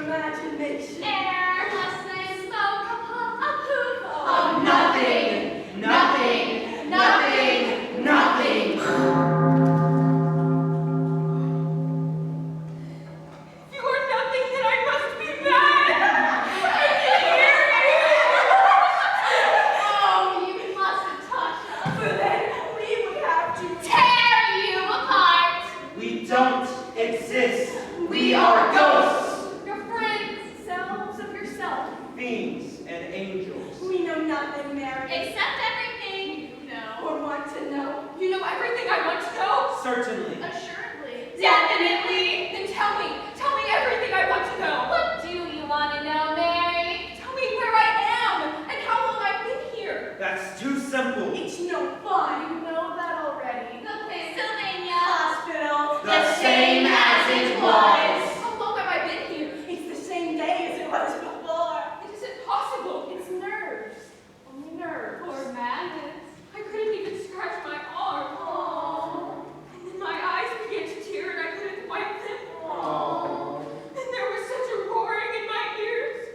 imagination. Air, lessons, smoke, a poop. Of nothing, nothing, nothing, nothing. If you are nothing, then I must be mad. I can hear you. Oh, you mustn't touch us. For then we would have to Tear you apart. We don't exist. We are ghosts. Your friends, selves of yourself. Fiends and angels. We know nothing, Mary. Except everything you know. Or want to know. You know everything I want to know. Certainly. Assuredly. Definitely. Then tell me everything I want to know. What do you want to know, Mary? Tell me where I am and how long I've been here. That's too simple. It's no fun. You know that already. The Pennsylvania Hospital. The same as it was. How long have I been here? It's the same day as it was before. It isn't possible. It's nerves. Only nerves. Or madness. I couldn't even scratch my arm. Aww. And then my eyes began to tear and I couldn't wipe them. Aww. And there was such a roaring in my ears.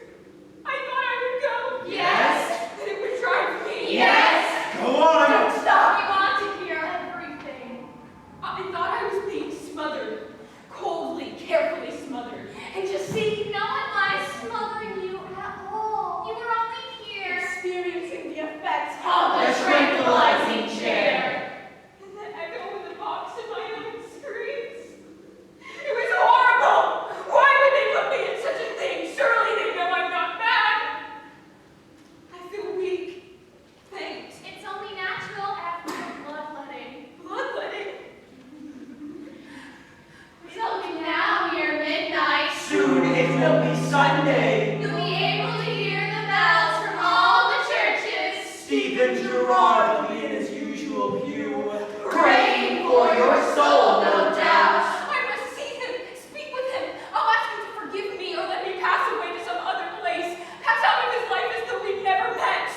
I thought I would go. Yes. That it would drive me. Yes. Go on. Don't stop. You want to hear everything. I thought I was being smothered. Coldly, carefully smothered. And just see, no one was smothering you at all. You were only here. Experiencing the effects Of the tranquilizing chair. And the echo in the box of my own screams. It was horrible! Why would they put me in such a thing? Surely they know I'm not mad. I feel weak, faint. It's only natural after bloodletting. Bloodletting? Tell me now, near midnight. Soon it will be Sunday. You'll be able to hear the bells from all the churches. Stephen Girard will be in his usual pew, praying for your soul, no doubt. I must see him, speak with him. I'll ask him to forgive me or let me pass away to some other place. Pass out of his life as though we'd never met.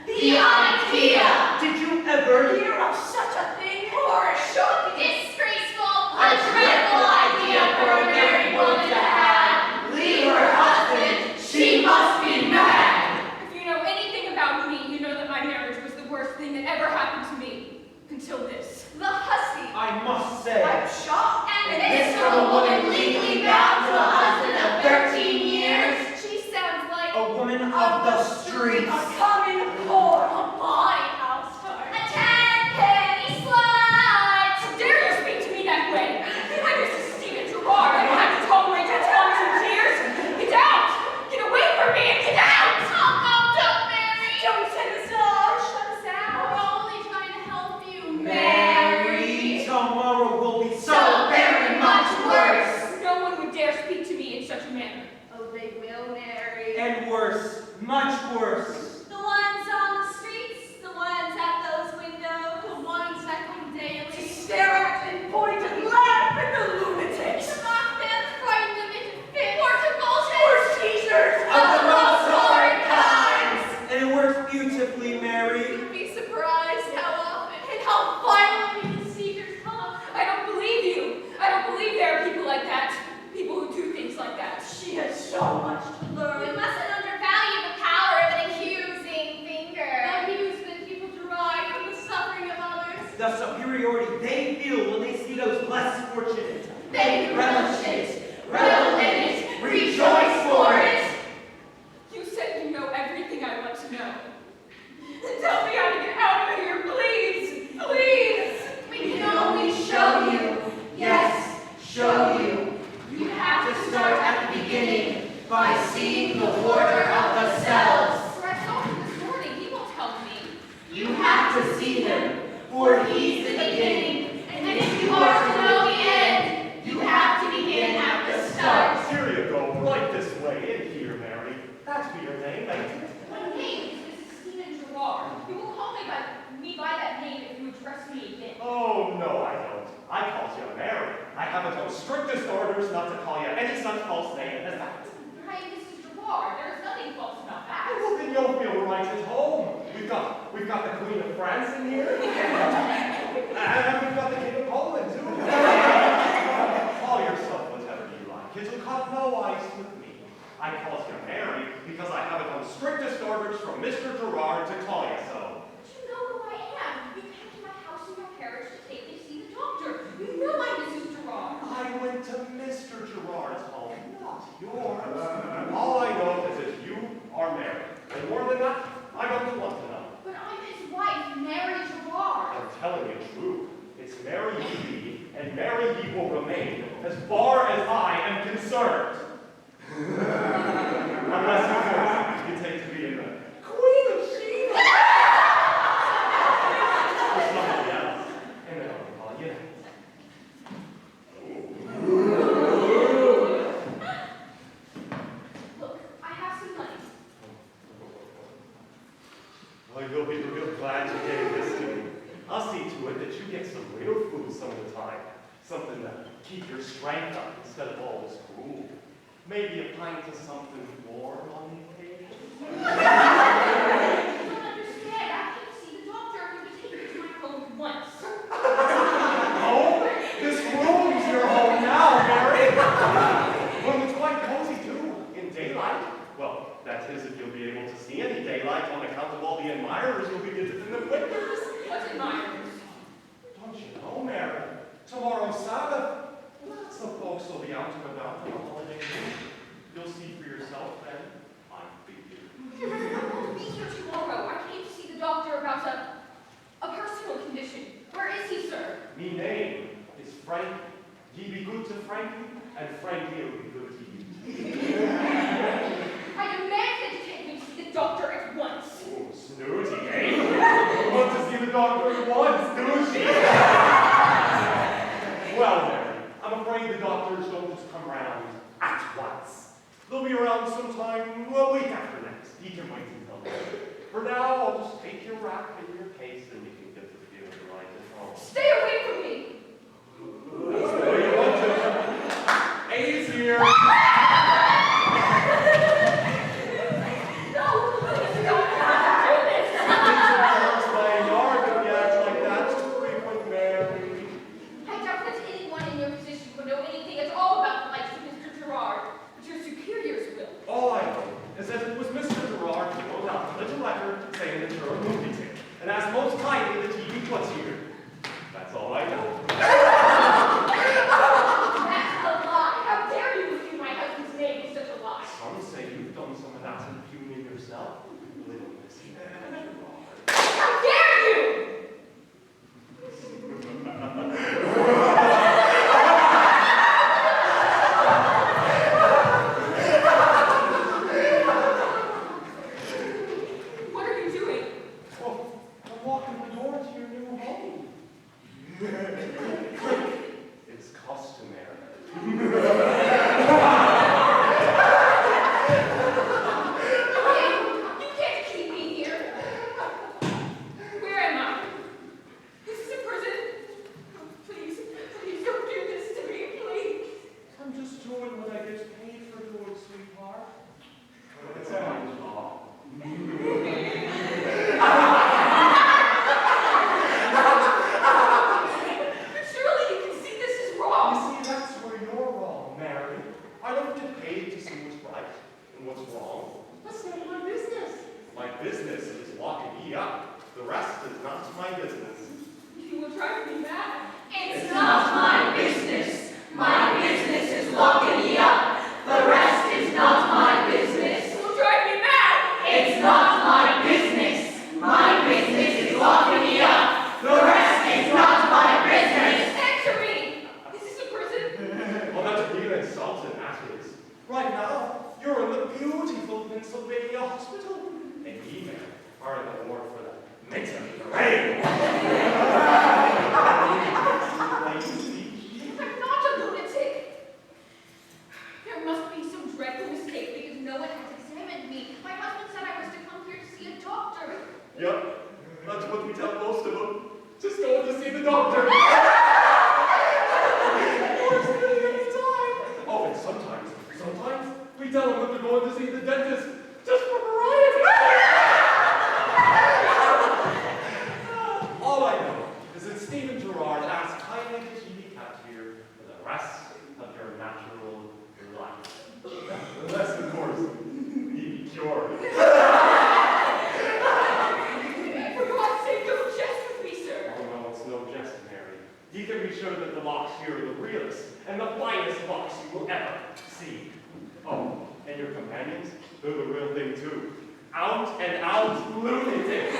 The idea! Did you ever Hear of such a thing? Horror shock, disgraceful, A dreadful idea for a married woman to have. Leave her husband. She must be mad. If you know anything about me, you know that my marriage was the worst thing that ever happened to me. Until this. The hussy. I must say, I'm shocked. And this from a woman legally bound to a husband of 13 years. She sounds like A woman of the streets. A common poor. a fine housewife. A 10-penny slut. How dare you speak to me that way? I'm Mrs. Stephen Girard. I don't have to tolerate your tongues and tears. Get out! Get away from me and get out! Oh, no, don't, Mary! Don't send us off. Shut us out. We're only trying to help you, Mary, tomorrow will be so very much worse. No one would dare speak to me in such a manner. Oh, they will, Mary. And worse, much worse. The ones on the streets, the ones at those windows, the ones that come daily. Stare at and point and laugh at the lunatics. To mock them, frighten them into fits, or to bullshit. Or seizures Of the most horrid kinds. And it works beautifully, Mary. You'd be surprised how often and how violently the seizures come. I don't believe you. I don't believe there are people like that. People who do things like that. She has so much to learn. We mustn't undervalue the power of an accusing finger. Abuse that people derive from the suffering of others. The superiority they feel when they see those less fortunate. They relish it, revel in it, rejoice for it. You said you know everything I want to know. Then tell me how to get out of here, please! Please! We can only show you. Yes, show you. You have To start at the beginning by seeing the order of the cells. For I saw him this morning. He won't help me. You have to see him, for he's the beginning. And if you are to know the end, you have to begin at the start. Here you go, right this way, in here, Mary. That's be your name, ain't it? My name is Mrs. Stephen Girard. You will call me by that name if you address me again. Oh, no, I don't. I calls you Mary. I have the most strictest orders not to call you any such false name as that. Right, Mrs. Girard. There is nothing false about that. Well, then you'll feel right at home. We've got the Queen of France in here. And we've got the King of Poland, too. Call yourself whatever you like. It'll cut no ice with me. I calls you Mary because I have it on strictest orders from Mr. Girard to call you so. But you know who I am. You came to my house in my carriage to take me to see the doctor. You know I'm Mrs. Girard. I went to Mr. Girard's home, not yours. All I know is that you are married. And more than that, I don't want to know. But I'm his wife, Mary Girard. I'm telling you true. It's Mary ye be, and Mary ye will remain, as far as I am concerned. Unless, of course, you take to being the Queen of Sheba. Or somebody else. And then I'll call you. Look, I have some money. Well, you'll be real glad you gave this to me. I'll see to it that you get some real food some of the time. Something to keep your strength up instead of all this gruel. Maybe a pint of something warm on the occasion. You don't understand. I came to see the doctor. I'm going to take you to my home once. Home? This room's your home now, Mary. Well, it's quite cozy, too. In daylight. Well, that is if you'll be able to see any daylight on account of all the admirers you'll be visiting the windows. What admirers? Don't you know, Mary? Tomorrow's Sabbath. Lots of folks will be out and about on a holiday week. You'll see for yourself then, I figure. I won't be here tomorrow. I came to see the doctor about a personal condition. Where is he, sir? Me name is Frankie. Ye be good to Frankie, and Frankie will be good to you. I demand that you take me to see the doctor at once. Oh, snooty, eh? Want to see the doctor at once, do she? Well, Mary, I'm afraid the doctors don't just come around at once. They'll be around sometime a week after next. You can wait until then. For now, I'll just take your wrap and your case and you can get the feeling right at home. Stay away from me. That's the way you want to. A's here. No, please don't have to do this. It's my yard if you act like that. Just frequent Mary. I doubt that anyone in your position would know anything at all about the likes of Mr. Girard, but your superiors will. All I know is that it was Mr. Girard who wrote out a little letter saying that you're a lunatic, and asked most kindly that he be put here. That's all I know. That's a lie. How dare you impugn my husband's name with such a lie? Some say you've done some of that impugning yourself. Little Miss Girard. How dare you! What are you doing? Well, I'm walking the door to your new home. It's customary. You can't keep me here. Where am I? This is a prison. Oh, please, please don't do this to me, please. I'm just doing what I get paid for doing, sweetheart. It's my job. But surely you can see this is wrong. You see, that's where you're wrong, Mary. I don't get paid to see what's right and what's wrong. That's not my business. My business is locking me up. The rest is not my business. You will drive me mad. It's not my business. My business is locking me up. The rest is not my business. You will drive me mad. It's not my business. My business is locking me up. The rest is not my business. Answer me. Is this a prison? Well, that's real insulting, that is. Right now, you're in the beautiful Pennsylvania hospital. And we, man, are in the ward for the mentally deranged. I'm not a lunatic. There must be some dreadful mistake because no one has examined me. My husband said I was to come here to see a doctor. Yep, that's what we tell most of them. Just go to see the doctor. Oh, and sometimes we tell them that they're going to see the dentist just for variety. All I know is that Stephen Girard asked kindly that you be kept here for the rest of your natural life. Unless, of course, For God's sake, don't jest with me, sir. Oh no, it's no jest, Mary. You can be sure that the locks here are the realest and the finest locks you will ever see. Oh, and your companions? They're the real thing too. Out and out lunatics.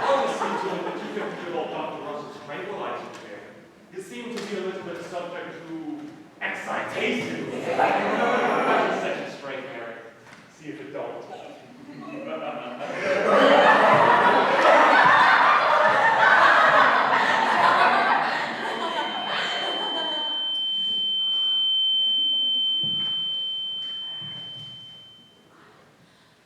I'll just see to it that you can feel Dr. Russell's tranquilizer there. You seem to be a little bit subject to excitation. Just set you straight, Mary. See if it don't.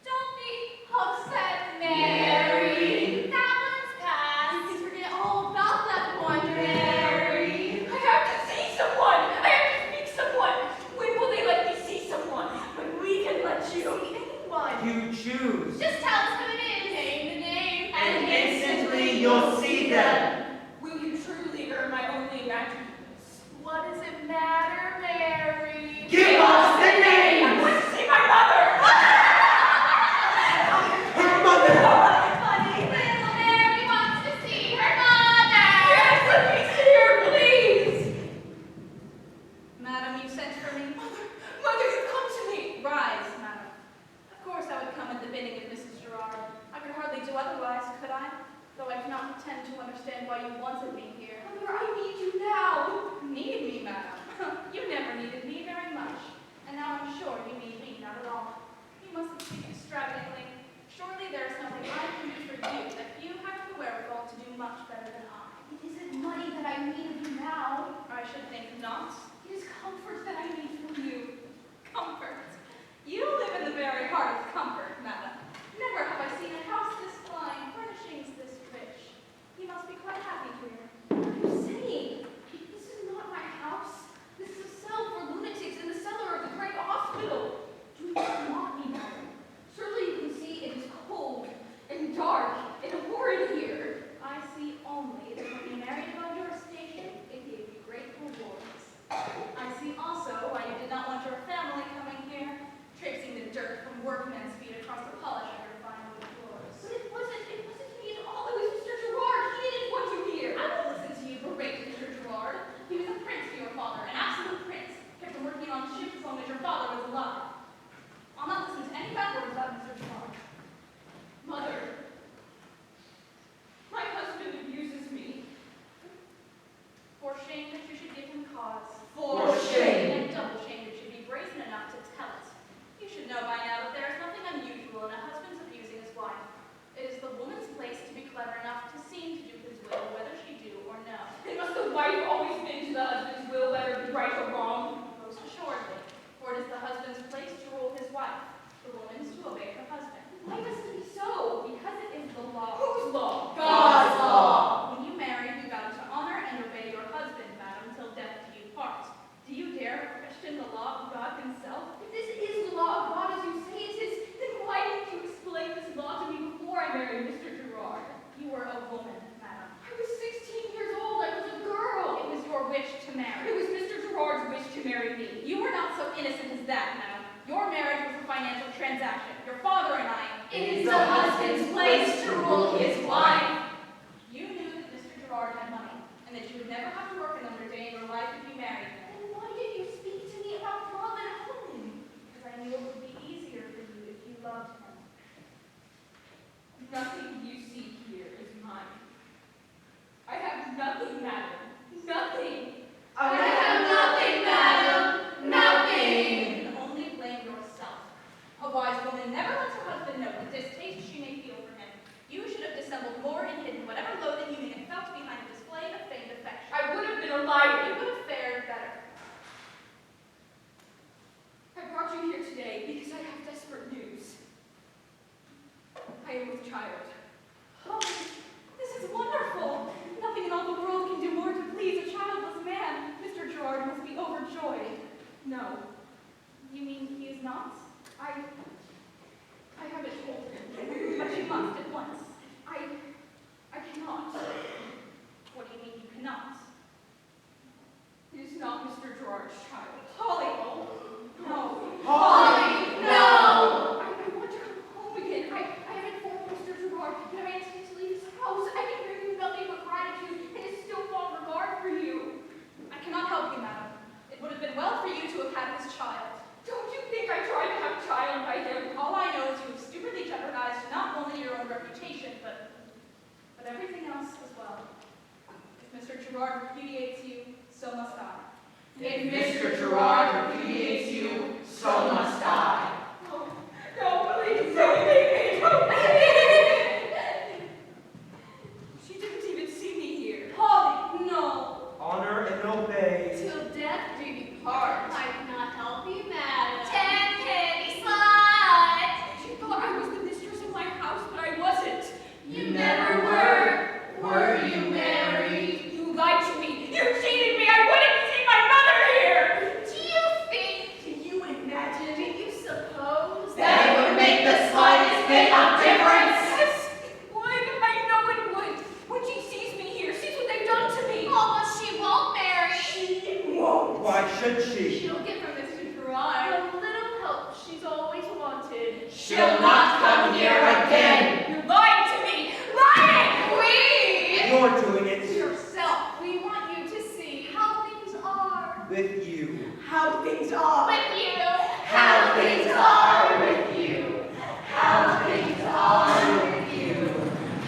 Don't be upset, Mary. That one's past. You can forget all about that one, Mary. I have to see someone. I have to speak someone. When will they let me see someone? When we can let you. See anyone. You choose. Just tell us who it is. Name the name. And instantly you'll see them. Will you truly earn my only imaginings? What does it matter, Mary? Give us the I names! want to see my mother. Her mother! Funny little Mary wants to see her mother. Yes, let me see her, please. Madam, you sent for me? Mother, you come to me. Rise, madam. Of course I would come at the bidding of Mrs. Girard. I could hardly do otherwise, could I? Though I cannot pretend to understand why you wanted me here. Mother, I need you now. Need me, madam? You never needed me very much. And now I'm sure you need me not at all. You mustn't speak extravagantly. Surely there is nothing I can do for you that you have the wherewithal to do much better than I. It isn't money that I need of you now. I should think not. It is comfort that I need from you. Comfort. You live in the very heart of comfort, madam. Never have I seen a house this fine, furnishings this rich. You must be quite happy here. What are you saying? This is not my house. This is a cell for lunatics in the cellar of the great hospital. Do you want me, madam? Surely you can see it is cold and dark and horrid here. I see only that when you married above your station, it gave you great rewards. I see also why you did not want your family coming here, traipsing the dirt from workmen's feet across the polish of your fine wood floors. But it wasn't me at all. It was Mr. Girard. He didn't want you here. I will listen to you berate Mr. Girard. He was a prince to your father, an absolute prince, kept him working on ships as long as your father was alive. I'll not listen to any bad words about Mr. Girard. Mother, my husband abuses me. For shame that you should give him cause. For shame. And double shame that you should be brazen enough to tell it. You should know by now that there is nothing unusual in a husband's abusing his wife. It is the woman's place to be clever enough to seem to do his will, whether she do or no. And must the wife always bend to the husband's will, whether it be right or wrong? Most assuredly, for it is the husband's place to rule his wife, the woman's to obey her husband. Why must it be so? Because it is the law. Whose law? God's law. When you marry, you vow to honor and obey your husband, madam, till death do you part. Do you dare question the law of God himself? If this is the law of God as you say it is, Then why didn't you explain this law to me before I married Mr. Girard? You were a woman, madam. I was 16 years old. I was a girl. It was your wish to It marry. was Mr. Girard's wish to marry me. You were not so innocent as that, madam. Your marriage was a financial transaction. Your father and I. It is the husband's place to rule his wife. You knew that Mr. Girard had money, and that you would never have to work another day in your life if you married him. Then why did you speak to me about love and home? Because I knew it would be easier for you if you loved him. Nothing you see here is mine. I have nothing, madam. Nothing. I have nothing, madam. Nothing. You can only blame yourself. A wise woman never lets her husband know the distaste she may feel for him. You should have dissembled more and hidden whatever loathing you may have felt behind a display of feigned affection. I would have been a You liar. would have fared better. I brought you here today because I have desperate news. I am with child. Oh, this is wonderful. Nothing in all the world can do more to please a childless man. Mr. Girard must be overjoyed. No, You mean he is not? I haven't told him. But you must at once. I cannot. What do you mean you cannot? It is not Mr. Girard's child. Holly, no. child. Don't you think I tried to have a child by him? All I know is you have stupidly jeopardized not only your own reputation, but everything else as well. If Mr. Girard repudiates you, so must I. If Mr. Girard repudiates you, so must I. Oh, no, please, don't leave me. Don't leave me. She didn't even see me here. Polly, no. Honor and obey. Till death do you part. I cannot help you, madam. 10 penny slut. She thought I was the mistress of my house, but I wasn't. You never were. Were you married? You lied to me. You cheated me. I wouldn't see my mother here. Do you think? Do you imagine? Do you suppose That it would make the slightest bit of difference. Yes, it would. I know it would. When she sees me here, sees what they've done to me. Oh, but she won't marry. She won't. Why should she? She'll get from Mr. Girard the little help she's always wanted. She'll not come here again. You're lying to me. Lying. You're doing it Yourself. We want you to see how things are. with you. How things are. With you. How things are with you. How things are with you.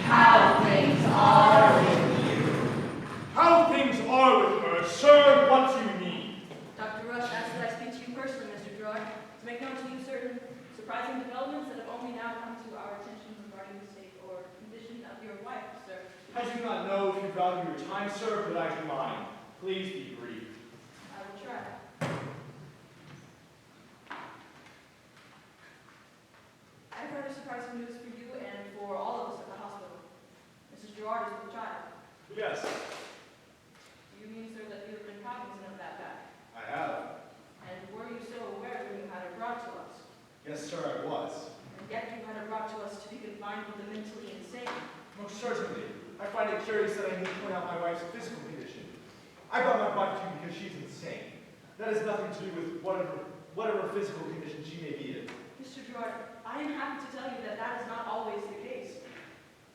How things are with you. How things are with her, sir, what do you mean? Dr. Rush asked that I speak to you personally, Mr. Girard, to make known to you certain surprising developments that have only now come to our attention regarding the state or condition of your wife, sir. I do not know if you value your time, sir, but I do mine. Please be brief. I will try. I've heard surprising news for you and for all of us at the hospital. Mrs. Girard is with child. Yes, Do you mean, sir, that you have been cognizant of that fact? I have. And were you so aware when you had her brought to us? Yes, sir, I was. And yet you had her brought to us to be confined with the mentally insane. Most certainly. I find it curious that I need to point out my wife's physical condition. I brought my wife to you because she's insane. That has nothing to do with whatever physical condition she may be in. Mr. Girard, I am happy to tell you that that is not always the case.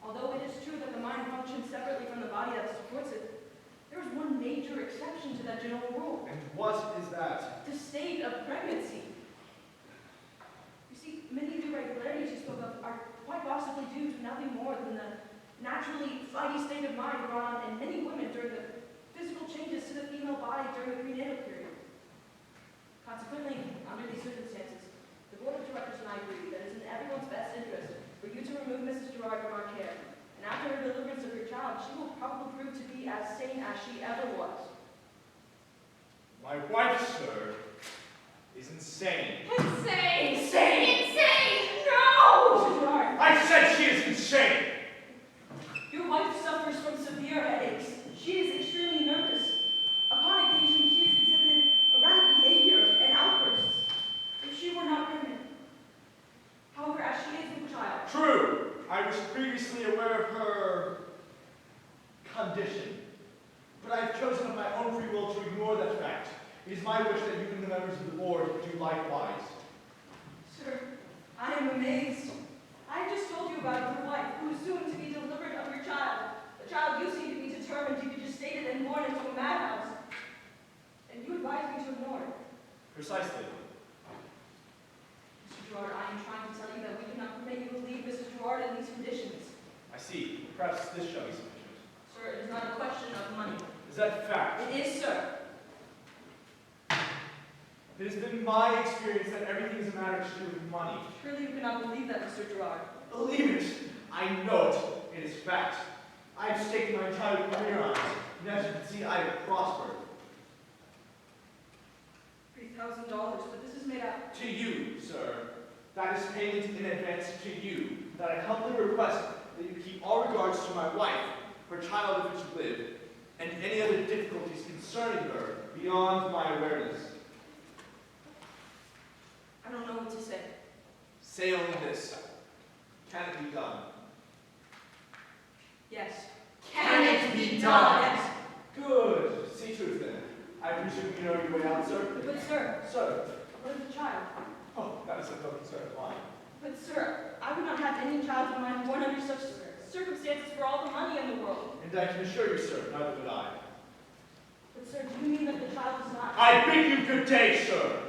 Although it is true that the mind functions separately from the body that supports it, there is one major exception to that general rule: And what is that? the state of pregnancy. You see, many of the irregularities you spoke of are quite possibly due to nothing more than the naturally flighty state of mind brought on in many women during the physical changes to the female body during the prenatal period. Consequently, under these circumstances, the board of directors and I agree that it is in everyone's best interest for you to remove Mrs. Girard from our care, and after her deliverance of your child, she will probably prove to be as sane as she ever was. My wife, sir, is insane. Insane. Insane! Insane. No. Mrs. Girard, I said she is insane! your wife suffers from severe headaches. She is extremely nervous. Upon occasion, she has exhibited erratic behavior and outbursts. If she were not pregnant. However, as she is with child, True. I was previously aware of her condition. But I have chosen of my own free will to ignore that fact. It is my wish that you and the members of the board do likewise. sir, I am amazed. I just told you about your wife, who is soon to be delivered of your child. A child you seem to be determined to be gestated and born into a madhouse. And you advise me to ignore it. Precisely. Mr. Girard, I am trying to tell you that we cannot permit you to leave Mrs. Girard in these conditions. I see. Perhaps this shall be sufficient. Sir, it is not a question of money. Is that fact? It is, sir. It has been my experience that everything is a matter to do with money. Surely you cannot believe that, Mr. Girard. Believe it. I know it. It is fact. I have staked my entire career on it. And as you can see, I have prospered. $3,000, but this is made out. To you, sir. That is payment in advance to you. That I humbly request that you keep all regards to my wife, her child if it should live, and any other difficulties concerning her beyond my awareness. I don't know what to say. Say only this. Can it be done? Yes. Can it be done? Yes. Good. See to it then. I presume you know your way out, sir? But sir, Sir. what of the child? Oh, that is of no concern of mine. But sir, I would not have any child of mine born under such circumstances for all the money in the world. And I can assure you, sir, neither would I. But sir, do you mean that the child is not? I bid you good day, sir.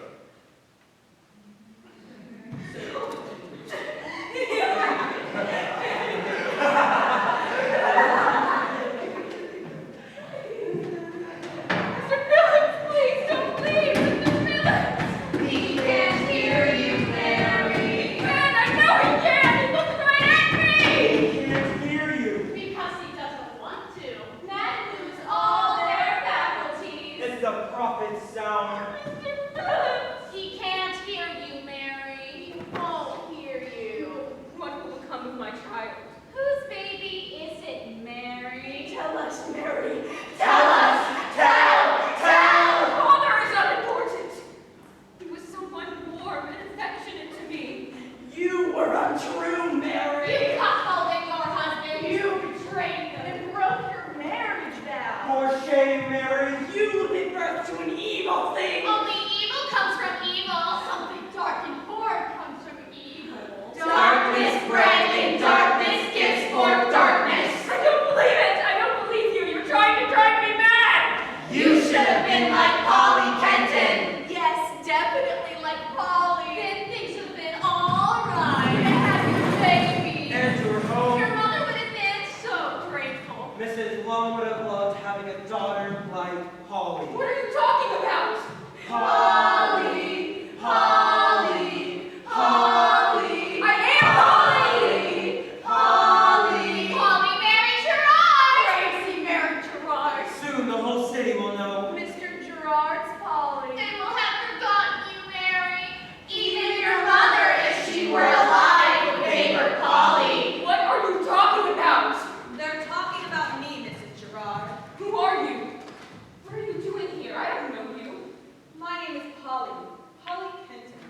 Holly Kenton.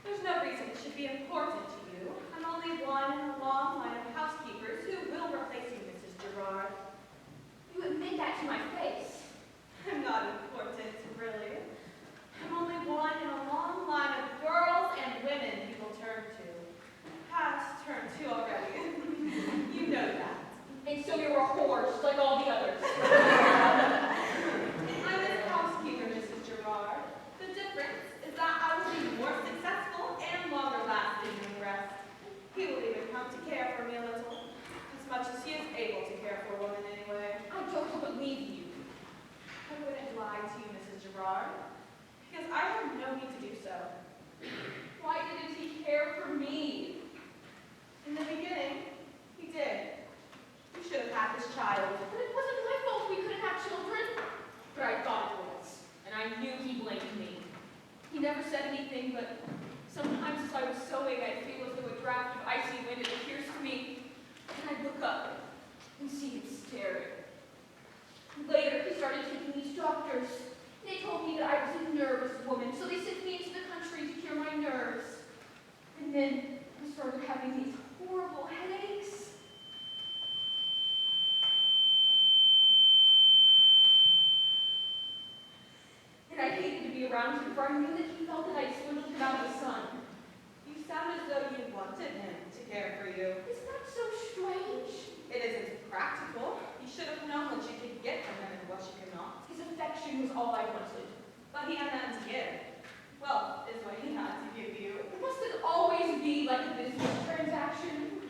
There's no reason it should be important to you. I'm only one in a long line of housekeepers who will replace you, Mrs. Girard. You admit that to my face. I'm not important, really. I'm only one in a long line of girls and women people turn to. Has turned to already. You know that. And so you're a whore, just like all the others. I'm his housekeeper, Mrs. Girard. The difference is that I will be more successful and longer lasting than the rest. He will even come to care for me a little, as much as he is able to care for a woman anyway. I don't believe you. I wouldn't lie to you, Mrs. Girard, because I have no need to do so. Why didn't he care for me? In the beginning, he did. You should have had this child. But it wasn't my fault we couldn't have children. But I thought it was, and I knew he blamed me. He never said anything, but sometimes as I was sewing, I'd feel as though a draft of icy wind had pierced me, and I'd look up and see him staring. Later, he started taking me to doctors. They told me that I was a nervous woman, so they sent me into the country to cure my nerves. And then I started having these horrible headaches. And I hated to be around him, for I knew that he felt that I'd swindled him out of the sun. You sound as though you wanted him to care for you. Isn't that so strange? It isn't practical. You should have known what you could get from him and what you could not. His affection was all I wanted. But he had nothing to give. Well, is what he had to give you. Must it always be like a business transaction?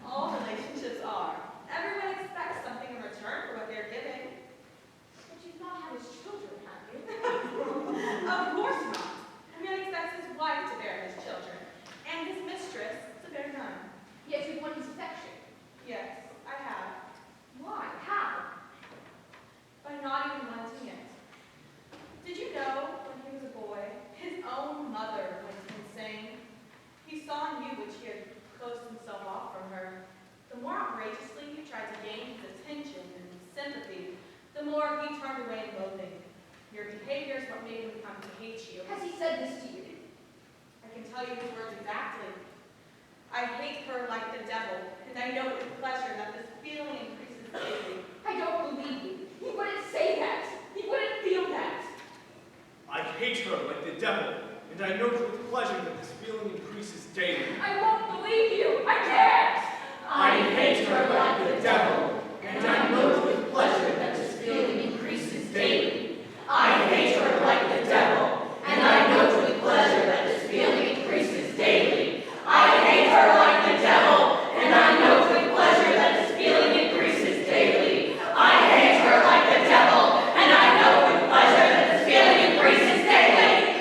All relationships are. Everyone expects something in return for what they're giving. But you've not had his children, have you? Of course not. A man expects his wife to bear his children, and his mistress to bear none. Yet you want his affection. Yes, I have. Why? How? By not even wanting it. Did you know, when he was a boy, his own mother went insane? He saw in you which he had closed himself off from her. The more outrageously you tried to gain his attention and sympathy, the more he turned away in loathing. Your behavior is what made him come to hate you. Has he said this to you? I can tell you his words exactly. I hate her like the devil, and I know with pleasure that this feeling increases daily. I don't believe you. He wouldn't say that. He wouldn't feel that. I hate her like the devil, and I note with pleasure that this feeling increases daily. I won't believe you. I can't. I hate her like the devil, and I note with pleasure that this feeling increases daily. I hate her like the devil, and I note with pleasure that this feeling increases daily. I hate her like the devil, and I note with pleasure that this feeling increases daily. I hate her like the devil, and I note with pleasure that this feeling increases daily.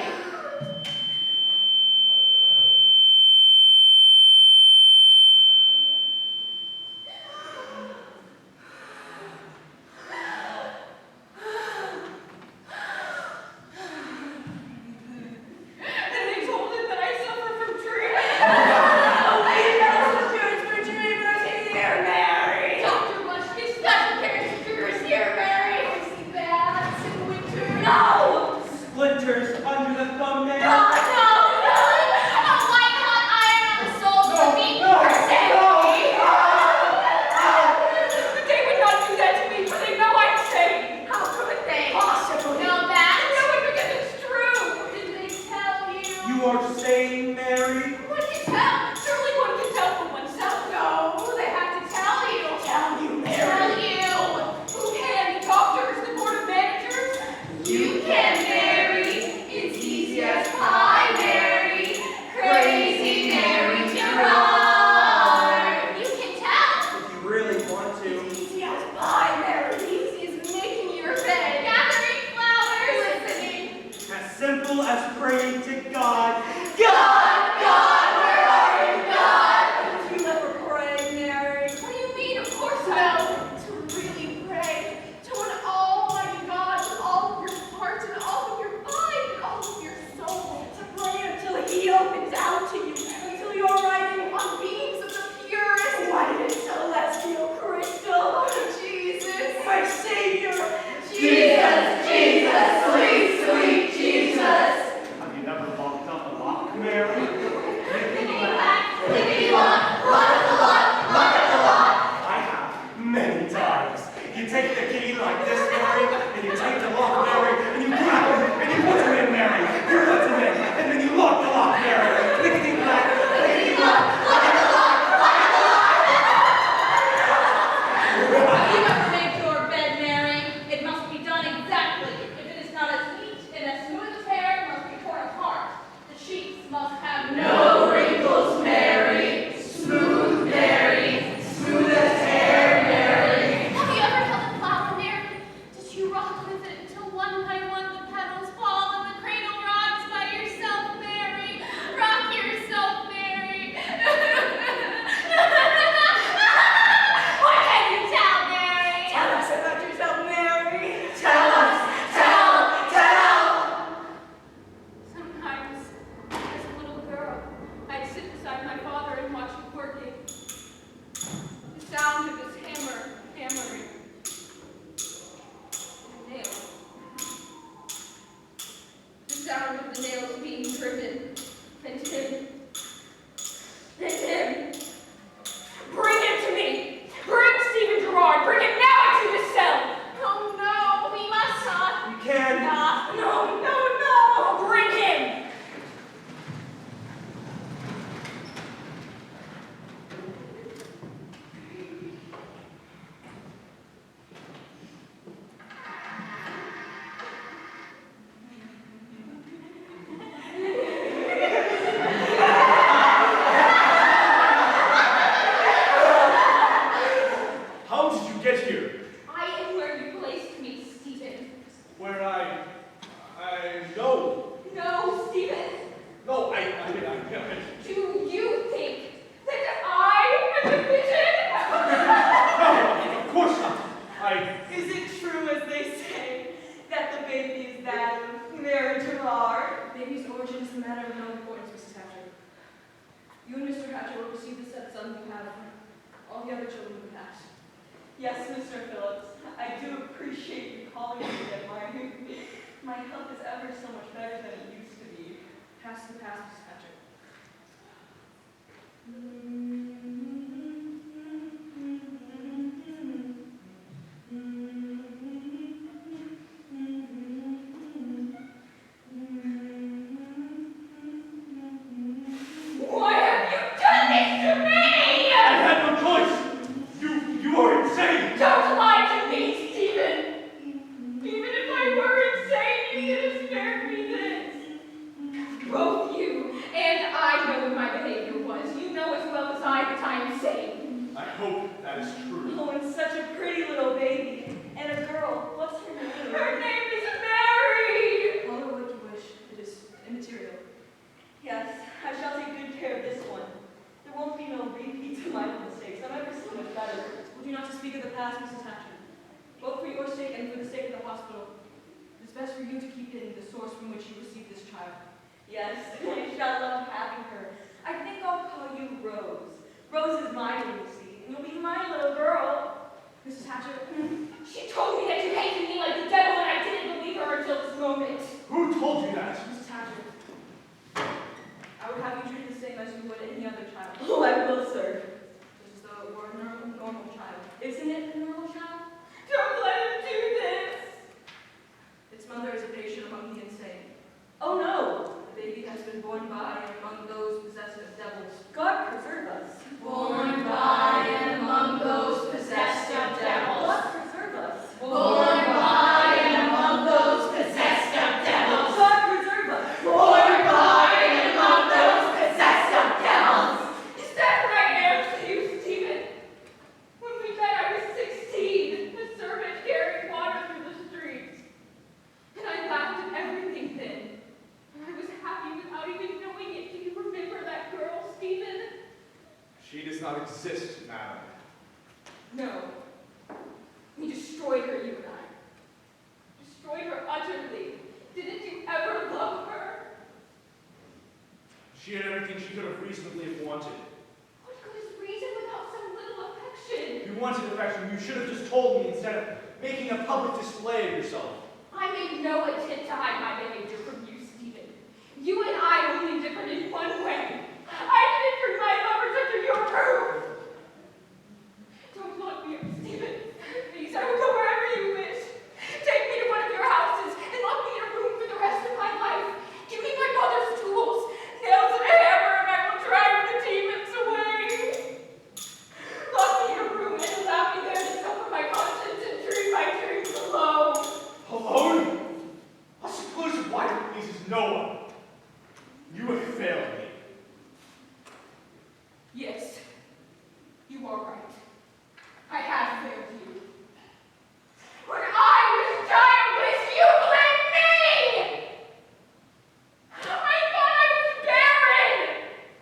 And they told him that I suffer from dreaming. Dr. Mushki's special care secure is here, Mary. I see bats in winter. No! Splinters under the thumbnail. God, no! A white hot iron on the soles of the feet for safety. They would not do that to me, for they know I'm safe. How could they? Possibly. No, that? No, because it's true. Did they tell you? You are saying, Mary? What can you tell? Surely one can tell for oneself. No, they have to tell you. Tell you, Mary. Tell you. Who can? The doctors, the board of managers? You can, Mary. It's easy as pie, Mary. Crazy Mary Girard. You can tell. If you really want to. Easy as pie, Mary. Easy as making your bed. Gathering flowers. Listening. As simple as praying to God. God, God, where are you, God? You ever pray, Mary? What do you mean? Of course I Well, to really pray to an almighty God with all of your heart and all of your mind and all of your soul. To pray until he opens out to you, until you're riding on beams of the purest white and celestial crystal. Oh, Jesus, my Savior. Jesus, Jesus, sweet, sweet Jesus. nails being driven. And him. Bring him to me! Bring Stephen Girard! Bring him now into the cell! Oh no, we must not. You can. No! Bring him! How did you get here? I am where you placed me, Stephen. Where no. No, Stephen! No, I Do you think that I am the vision? no, of course not. Is it true, as they say, that the baby is that of Mary Girard? Baby's origin is a matter of no importance, Mrs. Hatcher. You and Mr. Hatcher will receive the stepson you have. All the other children will pass. Yes, Mr. Phillips, I do appreciate you calling me again. My health is ever so much better than it used to be. Pass the pass, Mrs. Hatcher. Why have you done this to me? I had no choice. You are insane. Don't lie to me, Stephen! Even if I were insane, you could have spared me this. Both you and I know what my behavior was. You know as well as I that I am sane. I hope that is true. Oh, and such a pretty little baby. And a girl. What's her name? Her name is Mary! Call her what you wish. It is immaterial. Yes, I shall take good care of this one. There won't be no repeats of my mistakes. I'm ever so much better. Would you not to speak of the past, Mrs. Hatcher? Both for your sake and for the sake of the hospital. It is best for you to keep hidden the source from which you received this child. Yes, I shall love having her. I think I'll call you Rose. Rose is my name, you see, and you'll be my little girl. Mrs. Hatcher, She told me that you hated me like the devil, and I didn't believe her until this moment. Who told you that? Mrs. Hatcher, I would have you treated the same as you would any other child. Oh, I will, sir. Just as though it were a normal child. Isn't it a normal child? Don't let him do this! Its mother is a patient among the insane. Oh, no. The baby has been born by and among those possessed of devils. God preserve us. Born by and among those possessed of devils. God preserve us. Born by and among those possessed of devils. God preserve us. Born by and among those possessed of devils. Is that what I am to you, Stephen? When we met, I was 16, a servant carrying water through the streets. And I laughed at everything then. And I was happy without even knowing it. Do you remember that girl, Stephen? She does not exist, madam. No. We destroyed her, you and I. Destroyed her utterly. Didn't you ever love her? She had everything she could have reasonably have wanted. What good is reason without some little affection? If you wanted affection, you should have just told me instead of making a public display of yourself. I made no attempt to hide my behavior from you, Stephen. You and I only differed in one way. I didn't bring my lovers under your roof. Don't lock me up, Stephen. Please, I will go wherever you wish. Take me to one of your houses and lock me in a room for the rest of my life. Give me my mother's tools, nails and a hammer, and I will drive the demons away. Lock me in a room and allow me there to suffer my conscience and dream my dreams alone. Alone? A seclusive life pleases no one. You have failed me. Yes, you are right. I have failed you. When I was childless, you blamed me! I thought I was barren!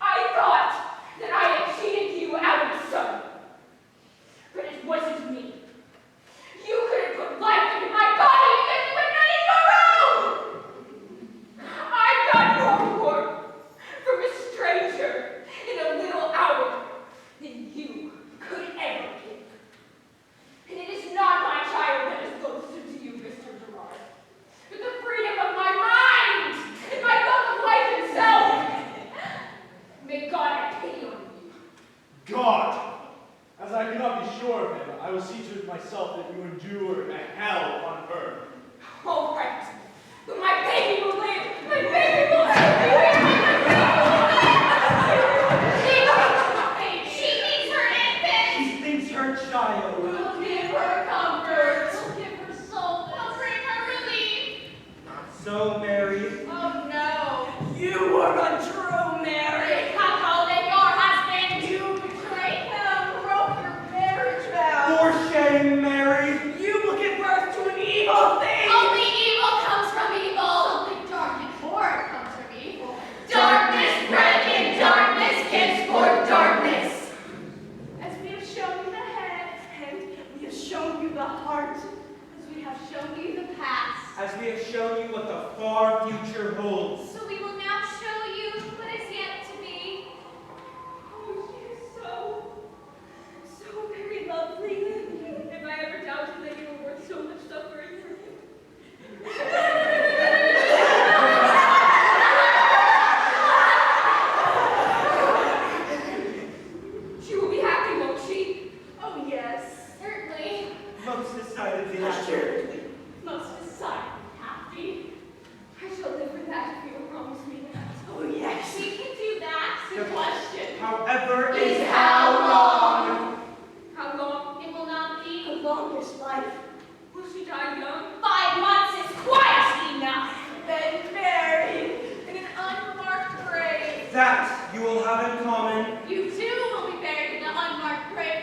I thought that I had cheated you out of the sun. But it wasn't me. You could have put life into my body because you had none in your own! I got more reward from a stranger in a little hour than you could ever give. You were untrue, Mary. Cuckold and your husband. You betrayed him, broke your marriage vows. For shame, Mary. You will give birth to an evil thing. Only evil comes from evil. Only dark and horror comes from evil. Darkness bred in darkness gives forth darkness. As we have shown you the head, And we have shown you the heart. as we have shown you the past, As we have shown you what the far future holds. So we will now show you what is yet to be. Oh, she is so very lovely. If I ever doubted that you were worth so much suffering for him. She will be happy, won't she? oh yes, Certainly. Most decidedly not. Assuredly. Most decidedly happy. I shall live for that if you will promise me that. Oh, yes. We can do that. The question. However, Is how long? How long? It will not be. The longest life. Will she die young? 5 months is quite enough. then buried in an unmarked grave. that you will have in common. You too will be buried in the unmarked grave